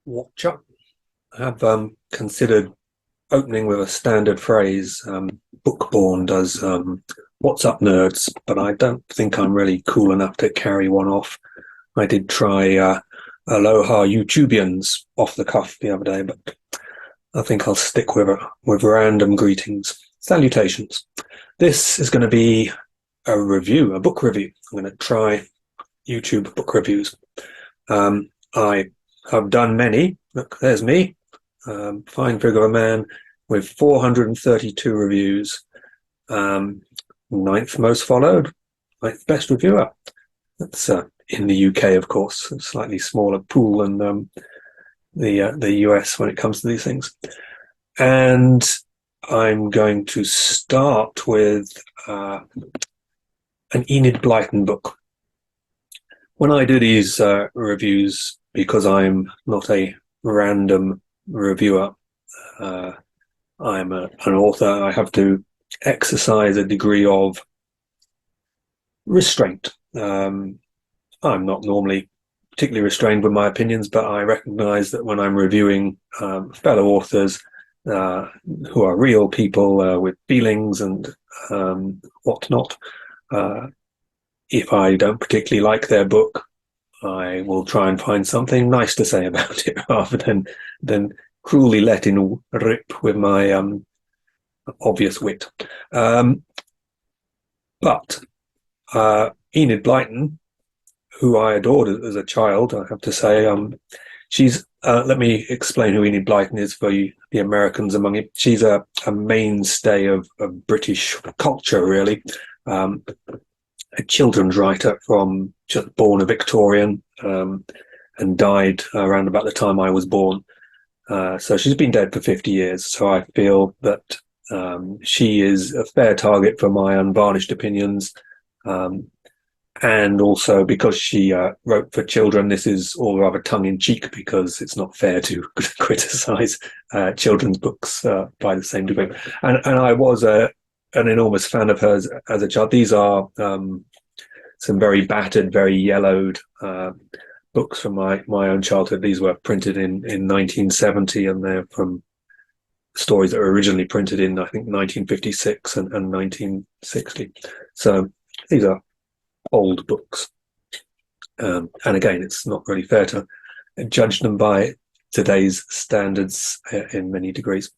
Watch up. I have considered opening with a standard phrase. Bookborn does "What's up, nerds?" but I don't think I'm really cool enough to carry one off. I did try "Aloha, YouTubians" off the cuff the other day, but I think I'll stick with random greetings. Salutations. This is going to be a review, a book review. I'm going to try YouTube book reviews. I have done many. Look, there's me. Fine figure of a man with 432 reviews. Ninth most followed, ninth best reviewer. That's in the UK, of course, a slightly smaller pool than the US when it comes to these things. And I'm going to start with an Enid Blyton book. When I do these reviews, because I'm not a random reviewer, I'm an author, I have to exercise a degree of restraint. I'm not normally particularly restrained with my opinions, but I recognize that when I'm reviewing fellow authors who are real people with feelings and whatnot, if I don't particularly like their book, I will try and find something nice to say about it rather than cruelly letting rip with my obvious wit. But Enid Blyton, who I adored as a child, I have to say, she's. Let me explain who Enid Blyton is for you, the Americans among you. She's a mainstay of British culture, really. A children's writer from just born a Victorian and died around about the time I was born. So she's been dead for 50 years. So I feel that she is a fair target for my unvarnished opinions. And also because she wrote for children, this is all rather tongue-in-cheek because it's not fair to criticize children's books by the same degree. And I was an enormous fan of hers as a child. These are some very battered, very yellowed books from my own childhood. These were printed in 1970, and they're from stories that were originally printed in, I think, 1956 and 1960. So these are old books. And again, it's not really fair to judge them by today's standards in many degrees.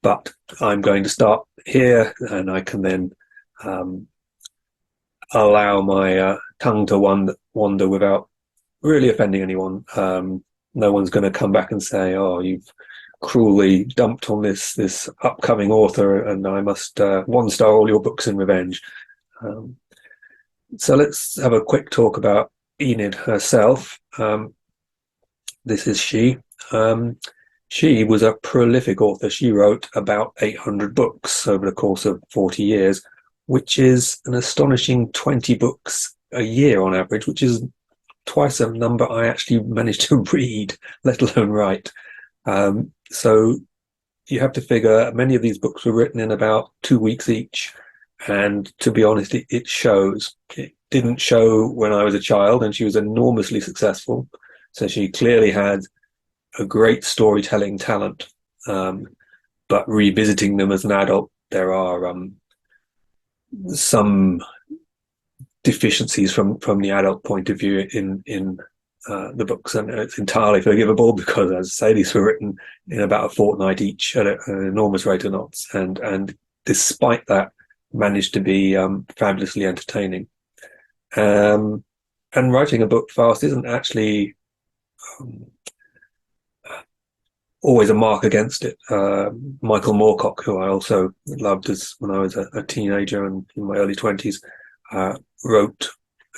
But I'm going to start here, and I can then allow my tongue to wander without really offending anyone. No one's going to come back and say, "Oh, you've cruelly dumped on this upcoming author, and I must one-star all your books in revenge." So let's have a quick talk about Enid herself. This is she. She was a prolific author. She wrote about 800 books over the course of 40 years, which is an astonishing 20 books a year on average, which is twice a number I actually managed to read, let alone write. So you have to figure many of these books were written in about 2 weeks each. And to be honest, it shows. It didn't show when I was a child, and she was enormously successful. So she clearly had a great storytelling talent. But revisiting them as an adult, there are some deficiencies from the adult point of view in the books, and it's entirely forgivable because, as I say, these were written in about a fortnight each at an enormous rate of knots, and despite that, managed to be fabulously entertaining. And writing a book fast isn't actually always a mark against it. Michael Moorcock, who I also loved as when I was a teenager and in my early 20s, wrote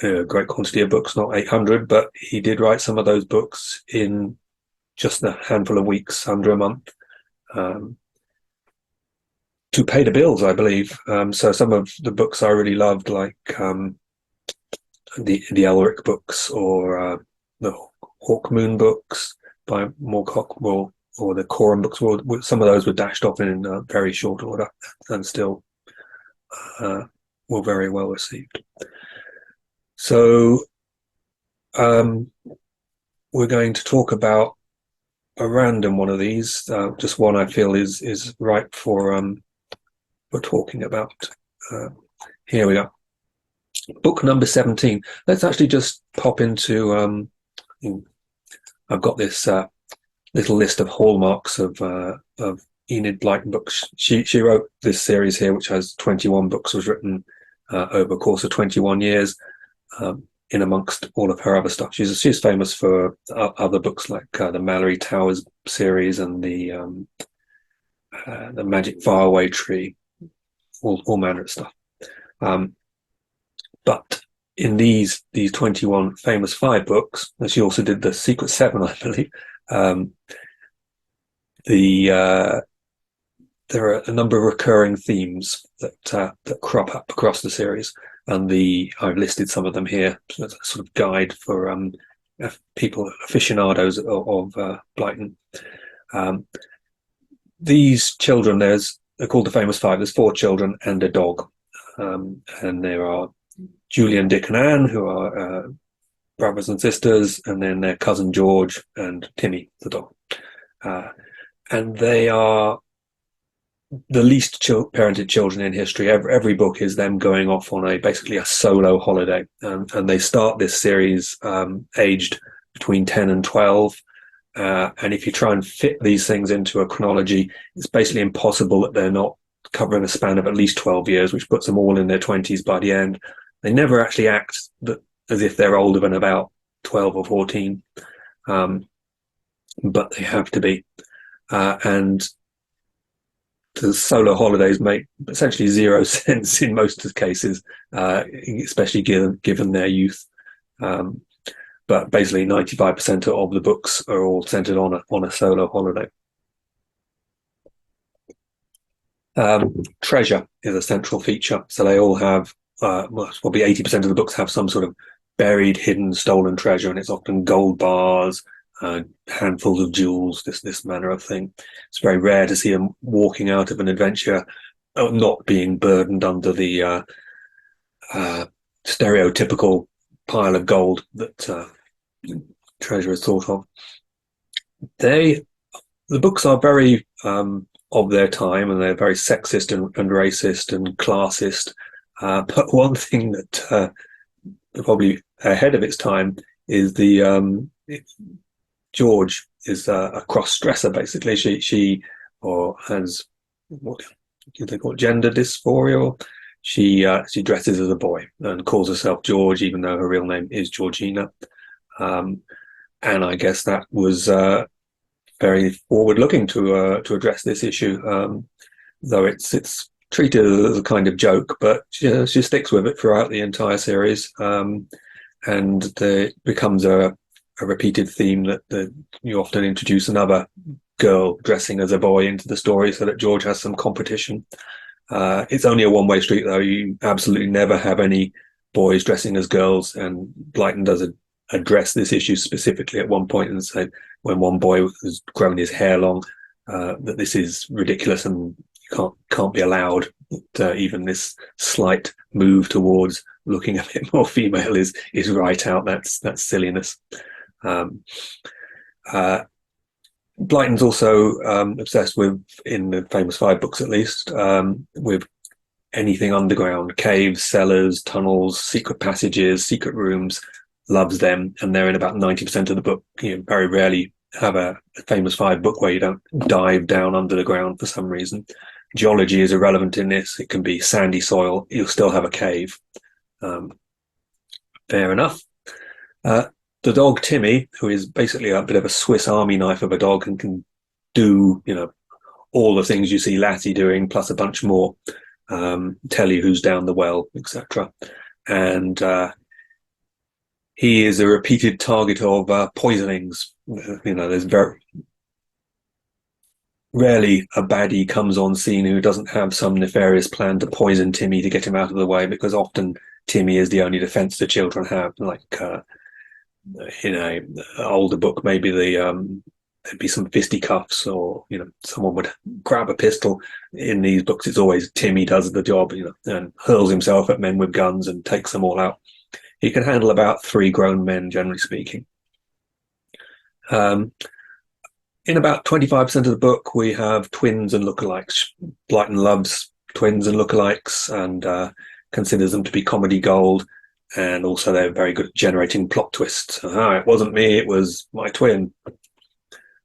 a great quantity of books, not 800, but he did write some of those books in just a handful of weeks, under a month, to pay the bills, I believe. So some of the books I really loved, like the Elric books or the Hawkmoon books by Moorcock, or the Coram books, some of those were dashed off in very short order and still were very well received. So we're going to talk about a random one of these, just one I feel is ripe for talking about. Here we go. Book number 17. Let's actually just pop into. I've got this little list of hallmarks of Enid Blyton books. She wrote this series here, which has 21 books, was written over a course of 21 years. In amongst all of her other stuff, she's famous for other books like the Mallory Towers series and the Magic Faraway Tree, all manner of stuff. But in these 21 famous 5 books, and she also did the Secret 7, I believe. There are a number of recurring themes that crop up across the series, and I've listed some of them here as a sort of guide for people, aficionados of Blyton. These children, they're called the famous 5. There's 4 children and a dog, and there are Julian, Dick, and Anne, who are brothers and sisters, and then their cousin George and Timmy, the dog. And they are the least parented children in history. Every book is them going off on basically a solo holiday, and they start this series aged between 10 and 12. And if you try and fit these things into a chronology, it's basically impossible that they're not covering a span of at least 12 years, which puts them all in their 20s by the end. They never actually act as if they're older than about 12 or 14, but they have to be. And the solo holidays make essentially zero sense in most of the cases, especially given their youth. But basically 95% of the books are all centered on a solo holiday. Treasure is a central feature. So they all have, probably 80% of the books have some sort of buried, hidden, stolen treasure, and it's often gold bars, handfuls of jewels, this manner of thing. It's very rare to see them walking out of an adventure not being burdened under the stereotypical pile of gold that treasure is thought of. The books are very of their time, and they're very sexist and racist and classist. But one thing that probably ahead of its time is George is a cross-dresser. Basically, she has what do they call it, gender dysphoria. She dresses as a boy and calls herself George, even though her real name is Georgina. And I guess that was very forward-looking to address this issue, though it's treated as a kind of joke, but she sticks with it throughout the entire series, and it becomes a repeated theme that you often introduce another girl dressing as a boy into the story so that George has some competition. It's only a one-way street, though. You absolutely never have any boys dressing as girls, and Blyton does address this issue specifically at one point and say when one boy has grown his hair long, that this is ridiculous and can't be allowed. Even this slight move towards looking a bit more female is right out. That's silliness. Blyton's also obsessed with, in the famous 5 books at least, with anything underground: caves, cellars, tunnels, secret passages, secret rooms. Loves them, and they're in about 90% of the book. You very rarely have a famous 5 book where you don't dive down under the ground for some reason. Geology is irrelevant in this. It can be sandy soil. You'll still have a cave. Fair enough. The dog Timmy, who is basically a bit of a Swiss Army knife of a dog and can do, all the things you see Latty doing, plus a bunch more, tell you who's down the well, etc. And he is a repeated target of poisonings. There's very rarely a baddie comes on scene who doesn't have some nefarious plan to poison Timmy to get him out of the way, because often Timmy is the only defense the children have. Like in a older book, maybe there'd be some fisticuffs, or someone would grab a pistol. In these books, it's always Timmy does the job, and hurls himself at men with guns and takes them all out. He can handle about 3 grown men, generally speaking. In about 25% of the book, we have twins and lookalikes. Blyton loves twins and lookalikes and considers them to be comedy gold. And also they're very good at generating plot twists. It wasn't me, it was my twin.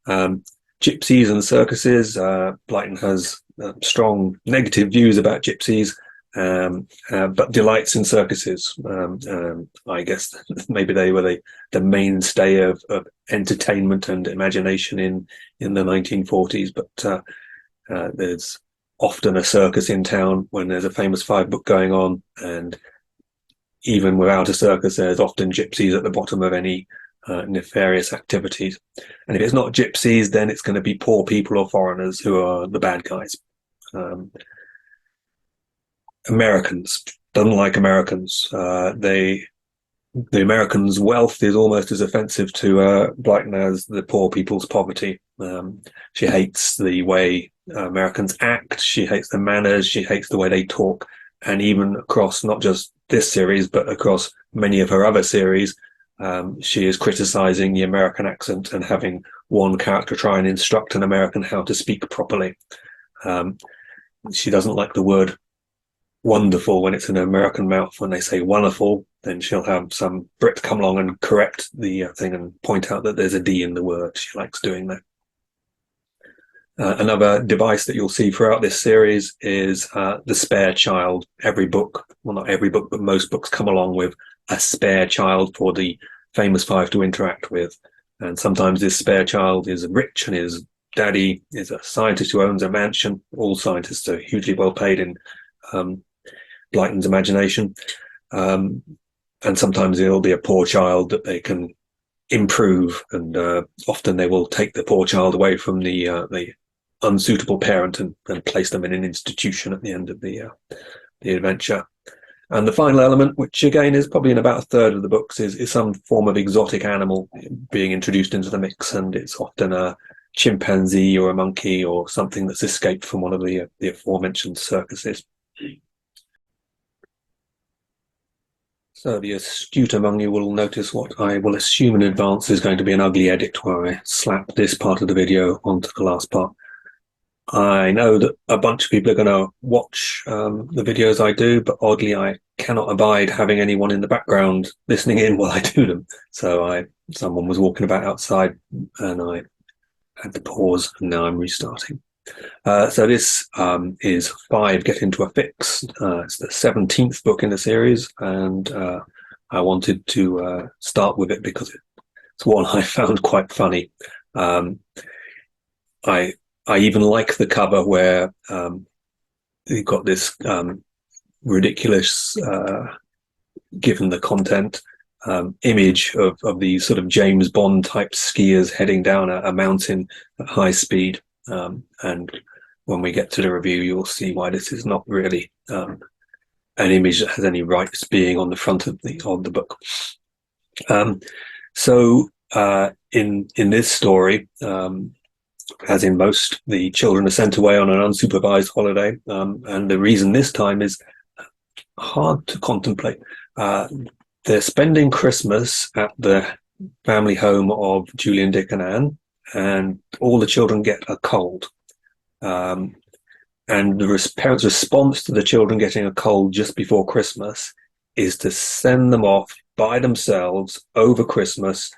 Gypsies and circuses. Blyton has strong negative views about gypsies, but delights in circuses. I guess maybe they were the mainstay of entertainment and imagination in the 1940s. But there's often a circus in town when there's a famous 5-book going on, and even without a circus, there's often gypsies at the bottom of any nefarious activities. And if it's not gypsies, then it's going to be poor people or foreigners who are the bad guys. Americans, doesn't like Americans. The Americans' wealth is almost as offensive to Blyton as the poor people's poverty. She hates the way Americans act. She hates their manners. She hates the way they talk. And even across not just this series, but across many of her other series, she is criticizing the American accent and having one character try and instruct an American how to speak properly. She doesn't like the word wonderful when it's in an American mouth. When they say wonderful, then she'll have some Brit come along and correct the thing and point out that there's a D in the word. She likes doing that. Another device that you'll see throughout this series is the spare child. Every book, well, not every book, but most books come along with a spare child for the famous 5 to interact with. And sometimes this spare child is rich and his daddy is a scientist who owns a mansion. All scientists are hugely well paid in Blyton's imagination. And sometimes it'll be a poor child that they can improve. And often they will take the poor child away from the unsuitable parent and place them in an institution at the end of the adventure. And the final element, which again is probably in about a third of the books, is some form of exotic animal being introduced into the mix, and it's often a chimpanzee or a monkey or something that's escaped from one of the aforementioned circuses. So the astute among you will notice what I will assume in advance is going to be an ugly edit where I slap this part of the video onto the last part. I know that a bunch of people are going to watch the videos I do, but oddly I cannot abide having anyone in the background listening in while I do them. So someone was walking about outside and I had to pause, and now I'm restarting. So this is 5 Get Into a Fix. It's the 17th book in the series, and I wanted to start with it because it's one I found quite funny. I even like the cover where you've got this ridiculous, given the content, image of these sort of James Bond type skiers heading down a mountain at high speed. And when we get to the review, you'll see why this is not really an image that has any rights being on the front of the book. So in this story, as in most, the children are sent away on an unsupervised holiday, and the reason this time is hard to contemplate. They're spending Christmas at the family home of Julian, Dick and Anne, and all the children get a cold. And the parents' response to the children getting a cold just before Christmas is to send them off by themselves over Christmas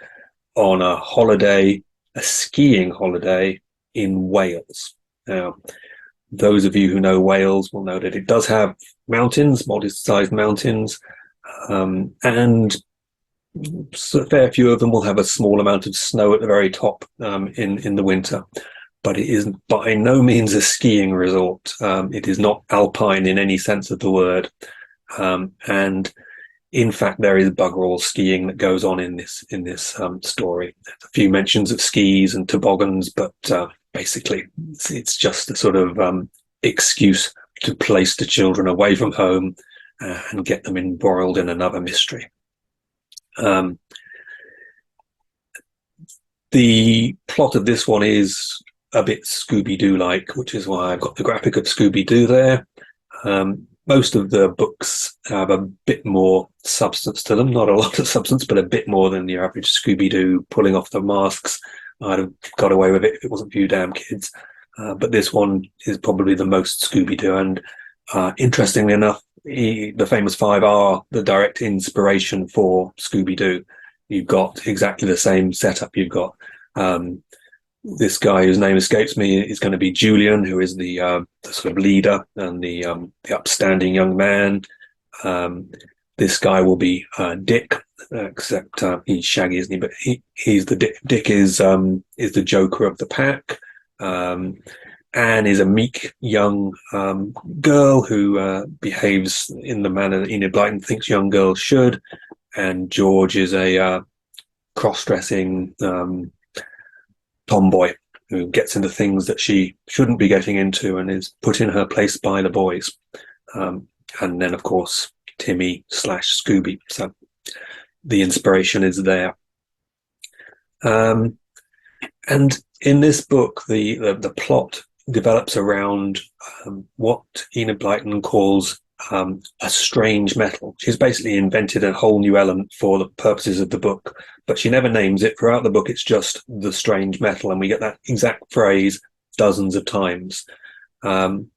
on a holiday, a skiing holiday in Wales. Now, those of you who know Wales will know that it does have mountains, modest-sized mountains, and a fair few of them will have a small amount of snow at the very top in the winter. But it is by no means a skiing resort. It is not alpine in any sense of the word. And in fact, there is bugger all skiing that goes on in this story. There's a few mentions of skis and toboggans, but basically it's just a sort of excuse to place the children away from home and get them embroiled in another mystery. The plot of this one is a bit Scooby-Doo-like, which is why I've got the graphic of Scooby-Doo there. Most of the books have a bit more substance to them, not a lot of substance, but a bit more than the average Scooby-Doo pulling off the masks I'd have got away with it if it wasn't for you damn kids. But this one is probably the most Scooby-Doo. And interestingly enough, the famous five are the direct inspiration for Scooby-Doo. You've got exactly the same setup. You've got this guy whose name escapes me is going to be Julian, who is the sort of leader and the upstanding young man. This guy will be Dick, except he's Shaggy, isn't he? But he's the Dick. Dick is the Joker of the pack. Anne is a meek young girl who behaves in the manner that Enid Blyton thinks young girls should, and George is a cross-dressing tomboy who gets into things that she shouldn't be getting into and is put in her place by the boys. And then, of course, Timmy / Scooby. So the inspiration is there. And in this book, the plot develops around what Enid Blyton calls a strange metal. She's basically invented a whole new element for the purposes of the book, but she never names it. Throughout the book, it's just the strange metal, and we get that exact phrase dozens of times. And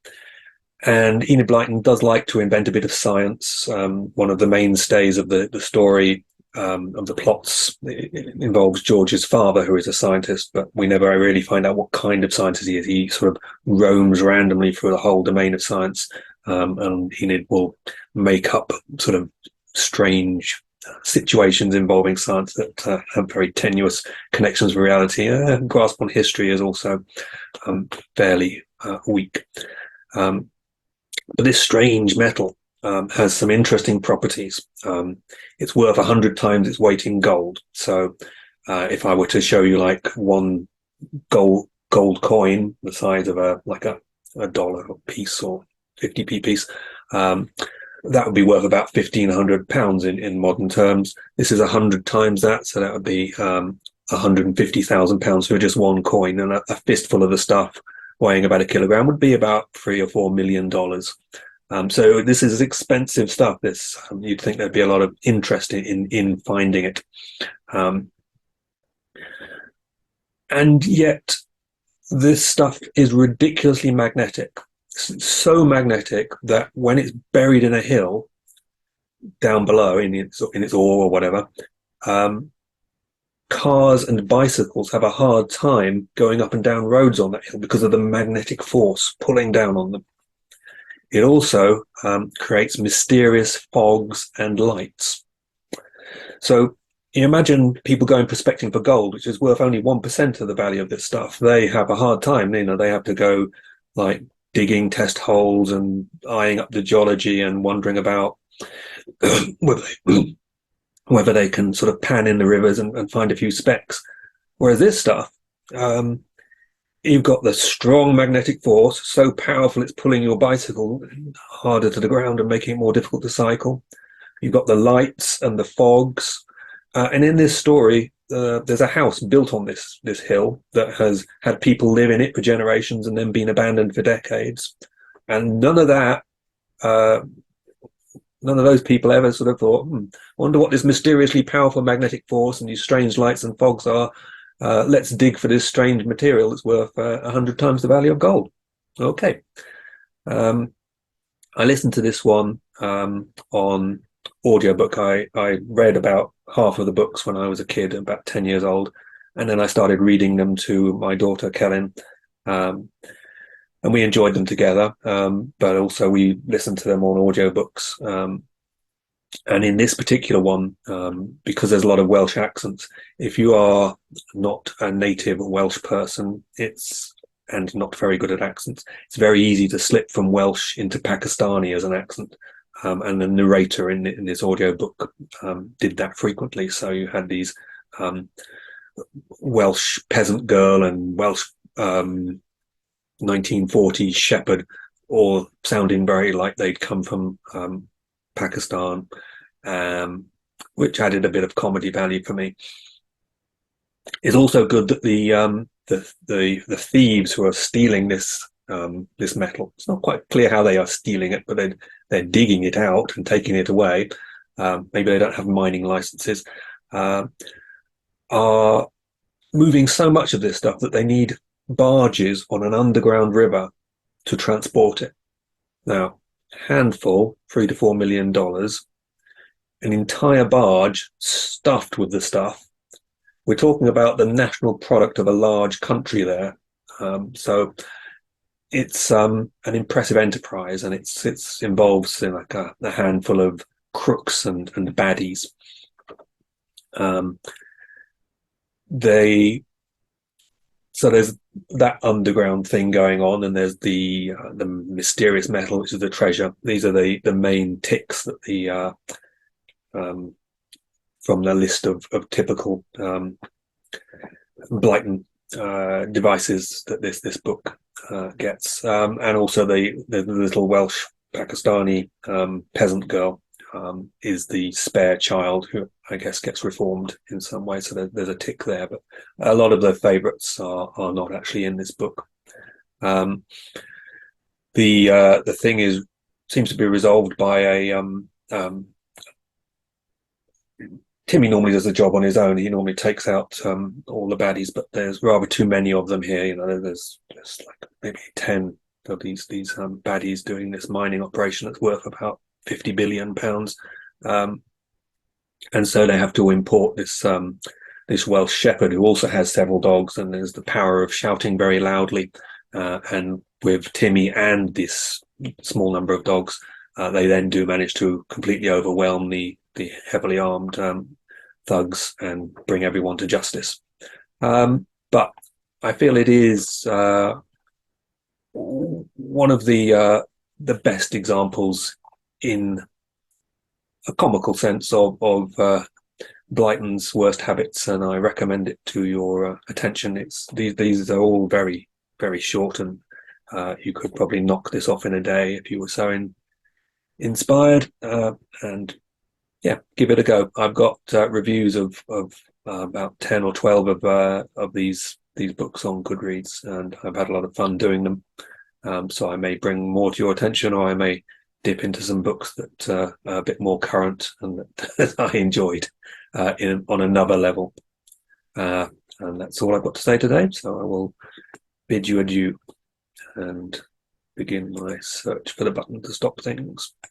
Enid Blyton does like to invent a bit of science. One of the mainstays of the story of the plots involves George's father, who is a scientist, but we never really find out what kind of scientist he is. He sort of roams randomly through the whole domain of science, and Enid will make up sort of strange situations involving science that have very tenuous connections with reality. Grasp on history is also fairly weak. But this strange metal has some interesting properties. It's worth 100 times its weight in gold. So if I were to show you like one gold coin the size of a dollar piece or 50p piece, that would be worth about £1,500 in modern terms. This is 100 times that, so that would be £150,000 for just one coin, and a fistful of the stuff weighing about a kilogram would be about $3 or $4 million. So this is expensive stuff. This you'd think there'd be a lot of interest in finding it, and yet this stuff is ridiculously magnetic. So magnetic that when it's buried in a hill down below in its ore or whatever, cars and bicycles have a hard time going up and down roads on that hill because of the magnetic force pulling down on them. It also creates mysterious fogs and lights. So you imagine people going prospecting for gold, which is worth only 1% of the value of this stuff. They have a hard time. They have to go like digging test holes and eyeing up the geology and wondering about whether they can sort of pan in the rivers and find a few specks. Whereas this stuff, you've got the strong magnetic force, so powerful it's pulling your bicycle harder to the ground and making it more difficult to cycle. You've got the lights and the fogs. And in this story, there's a house built on this hill that has had people live in it for generations and then been abandoned for decades. And none of those people ever sort of thought, wonder what this mysteriously powerful magnetic force and these strange lights and fogs are. Let's dig for this strange material that's worth 100 times the value of gold. Okay. I listened to this one on audiobook. I read about half of the books when I was a kid, about 10 years old, and then I started reading them to my daughter, Kellen, and we enjoyed them together, but also we listened to them on audiobooks. And in this particular one, because there's a lot of Welsh accents, if you are not a native Welsh person, and not very good at accents, it's very easy to slip from Welsh into Pakistani as an accent. And the narrator in this audiobook did that frequently. So you had these Welsh peasant girl and Welsh 1940s shepherd, all sounding very like they'd come from Pakistan, which added a bit of comedy value for me. It's also good that the thieves who are stealing this metal, it's not quite clear how they are stealing it, but they're digging it out and taking it away. Maybe they don't have mining licenses. Are moving so much of this stuff that they need barges on an underground river to transport it. Now, handful, $3 to $4 million, an entire barge stuffed with the stuff. We're talking about the national product of a large country there. So it's an impressive enterprise, and it's involves like a handful of crooks and baddies. They So there's that underground thing going on, and there's the mysterious metal, which is the treasure. These are the main ticks that the um, from the list of typical Blyton devices that this book gets, and also the little Welsh Pakistani peasant girl is the spare child who I guess gets reformed in some way. So there's a tick there, but a lot of the favourites are not actually in this book. Um, the thing seems to be resolved by Timmy normally does the job on his own. He normally takes out all the baddies, but there's rather too many of them here. There's like maybe 10 of these baddies doing this mining operation that's worth about £50 billion. And so they have to import this Welsh shepherd who also has several dogs, and there's the power of shouting very loudly. And with Timmy and this small number of dogs, they then do manage to completely overwhelm the heavily armed thugs and bring everyone to justice. But I feel it is one of the best examples in a comical sense of Blyton's worst habits, and I recommend it to your attention. These are all very, very short, and you could probably knock this off in a day if you were so inspired. And yeah, give it a go. I've got reviews of about 10 or 12 of these books on Goodreads, and I've had a lot of fun doing them. So I may bring more to your attention, or I may dip into some books that are a bit more current and that I enjoyed on another level. And that's all I've got to say today. So I will bid you adieu and begin my search for the button to stop things.